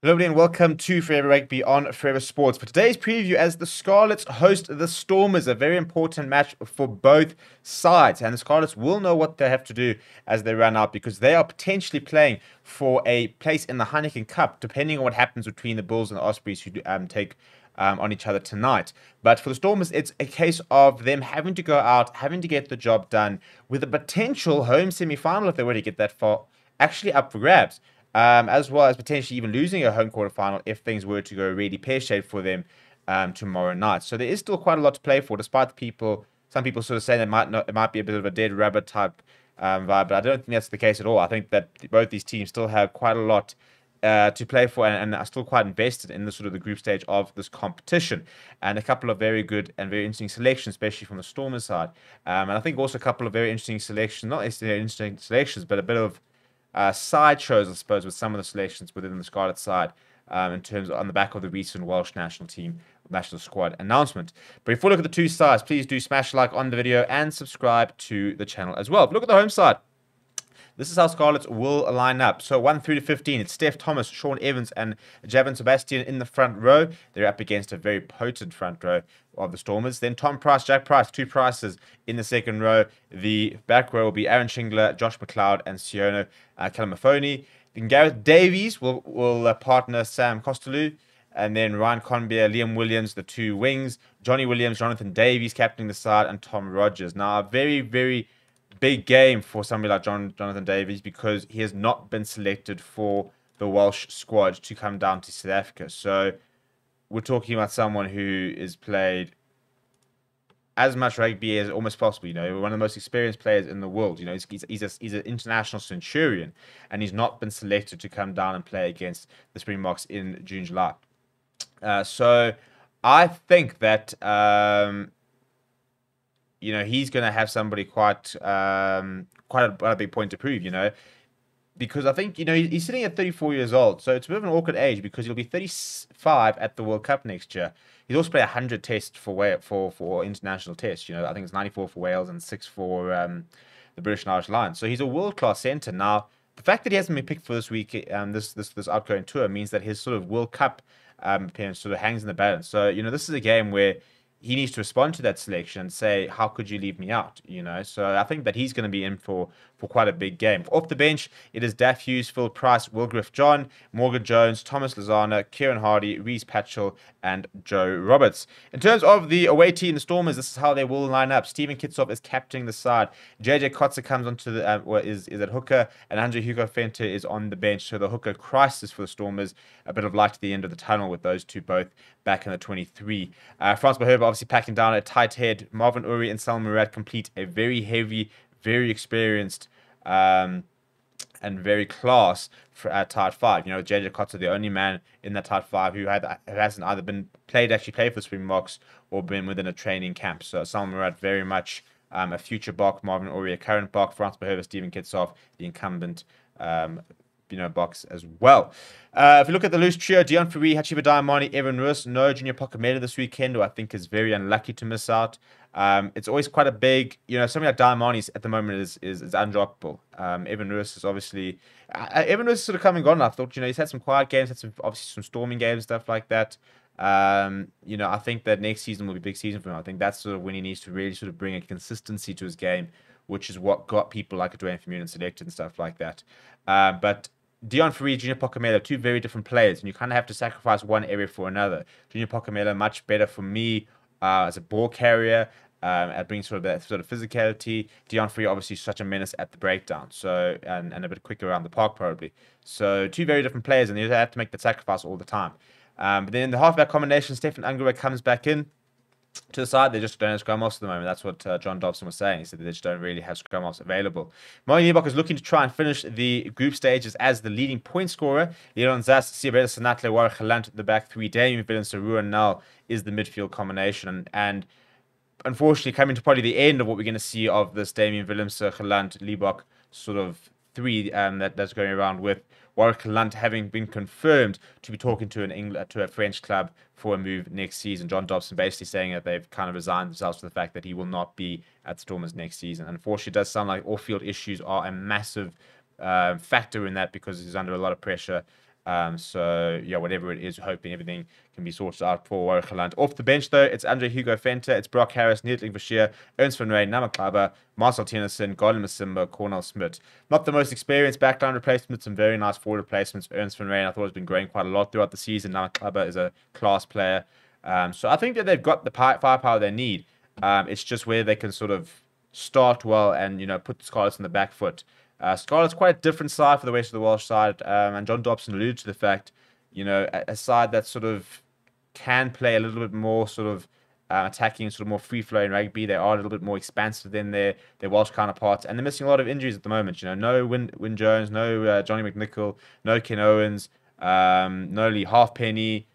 Hello and welcome to Forever Rugby on Forever Sports. For today's preview, as the Scarlets host the Stormers, a very important match for both sides. And the Scarlets will know what they have to do as they run out, because they are potentially playing for a place in the Heineken Cup, depending on what happens between the Bulls and the Ospreys, who take on each other tonight. But for the Stormers, it's a case of them having to go out, having to get the job done, with a potential home semi-final, if they were to get that far, actually up for grabs. As well as potentially even losing a home quarterfinal if things were to go really pear-shaped for them tomorrow night. So there is still quite a lot to play for, despite some people sort of saying it might be a bit of a dead rabbit type vibe, but I don't think that's the case at all. I think that both these teams still have quite a lot to play for, and are still quite invested in the sort of the group stage of this competition, and a couple of very good and very interesting selections, especially from the Stormers side, and I think also a couple of very interesting selections, not necessarily interesting selections, but a bit of sideshows, I suppose, with some of the selections within the Scarlet side, in terms of on the back of the recent Welsh national team, national squad announcement. But before we look at the two sides, please do smash like on the video and subscribe to the channel as well. But look at the home side. This is how Scarlets will line up. So 1 through to 15, it's Steph Thomas, Sean Evans, and Javin Sebastian in the front row. They're up against a very potent front row of the Stormers. Then Tom Price, Jack Price, two Prices in the second row. The back row will be Aaron Shingler, Josh McLeod, and Siono Kalamafoni. Then Gareth Davies will partner Sam Costello. And then Ryan Conbeer, Liam Williams, the two wings. Johnny Williams, Jonathan Davies captaining the side, and Tom Rogers. Now, a very, very big game for somebody like Jonathan Davies, because he has not been selected for the Welsh squad to come down to South Africa. So we're talking about someone who has played as much rugby as almost possible. You know, one of the most experienced players in the world. You know, he's an international centurion, and he's not been selected to come down and play against the Springboks in June, July. So I think that you know, he's going to have somebody quite a big point to prove, you know, because I think, you know, he's sitting at 34 years old, so it's a bit of an awkward age, because he'll be 35 at the World Cup next year. He's also played 100 tests for international tests, you know. I think it's 94 for Wales and 6 for the British and Irish Lions. So he's a world-class centre. Now, the fact that he hasn't been picked for this week, this outgoing tour, means that his sort of World Cup appearance sort of hangs in the balance. So, you know, this is a game where he needs to respond to that selection and say, how could you leave me out? You know, so I think that he's going to be in for quite a big game. Off the bench, it is Daff Hughes, Phil Price, Wilgriff John, Morgan Jones, Thomas Lozana, Kieran Hardy, Reese Patchell, and Joe Roberts. In terms of the away team, the Stormers, this is how they will line up. Stephen Kitsov is captaining the side. JJ Kotzer comes onto the is at hooker, and Andre Hugo Fenter is on the bench. So the hooker crisis for the Stormers, a bit of light at the end of the tunnel with those two both back in the 23. Franz Boherba obviously packing down a tight head. Marvin Uri and Salman Murad complete a very heavy, very experienced and very class for tight five. You know, JJ Kotzer, the only man in that tight five who hasn't either been actually played for the Springboks or been within a training camp. So Salman Murad very much a future Bok, Marvin Uri a current Bok, Franz Boherba, Stephen Kitsov, the incumbent box as well. If you look at the loose trio, Deon Fourie, Hachiba Diamani, Evan Roos, no Junior Pokamela this weekend, who I think is very unlucky to miss out. It's always quite a big, you know, something like Diamani at the moment is undroppable. Evan Roos is obviously, Evan Roos is sort of come and gone. I thought, you know, he's had some quiet games, had obviously some storming games, stuff like that. You know, I think that next season will be a big season for him. I think that's sort of when he needs to really sort of bring a consistency to his game, which is what got people like Dwayne Vermeulen selected and stuff like that. But Deon Fourie, Junior Pokamela, two very different players, and you kind of have to sacrifice one area for another. Junior Pokamela, much better for me as a ball carrier, at bringing sort of that sort of physicality. Deon Fourie, obviously, such a menace at the breakdown, so and a bit quicker around the park probably. So two very different players, and you have to make that sacrifice all the time. But then in the halfback combination, Stefan Angura comes back in to the side. They just don't have scrum offs at the moment. That's what John Dobson was saying. He said they just don't really have scrum offs available. Martin Liebach is looking to try and finish the group stages as the leading point scorer. Leon Zas, Siebreda Sanatle, Warwick Gelant, the back three. Damien Villan, Saru, and Nal is the midfield combination. And unfortunately, coming to probably the end of what we're going to see of this Damien Willems, Gelant, Liebach sort of three that's going around, with Warwick Gelant having been confirmed to be talking to a French club for a move next season. John Dobson basically saying that they've kind of resigned themselves to the fact that he will not be at Stormers next season. Unfortunately, it does sound like off-field issues are a massive factor in that, because he's under a lot of pressure So yeah, whatever it is, hoping everything can be sorted out for Warwick Geland. Off the bench though, it's Andre Hugo Venter, it's Brock Harris, Neetling Bashir, Ernst van Rijn, Namaklaba, Marcel Tennyson, Gordon Masimba, Cornel Smith. Not the most experienced backline replacements, some very nice forward replacements. Ernst van Rijn, I thought, has been growing quite a lot throughout the season. Namaklaba is a class player. So I think that they've got the firepower they need. It's just where they can sort of start well and, put the Scarlets on the back foot. Scarlet's quite a different side for the rest of the Welsh side, and John Dobson alluded to the fact, a side that sort of can play a little bit more sort of attacking, sort of more free-flowing rugby. They are a little bit more expansive than their Welsh counterparts, and they're missing a lot of injuries at the moment. No Wyn Jones, no Johnny McNichol, no Ken Owens, no Lee Halfpenny,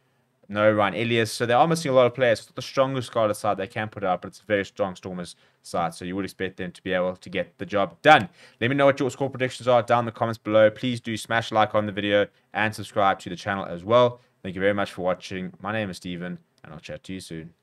no Ryan Elias. So they are missing a lot of players. It's not the strongest Scarlet side they can put out, but it's a very strong Stormers side. So you would expect them to be able to get the job done. Let me know what your score predictions are down in the comments below. Please do smash a like on the video and subscribe to the channel as well. Thank you very much for watching. My name is Steven, and I'll chat to you soon.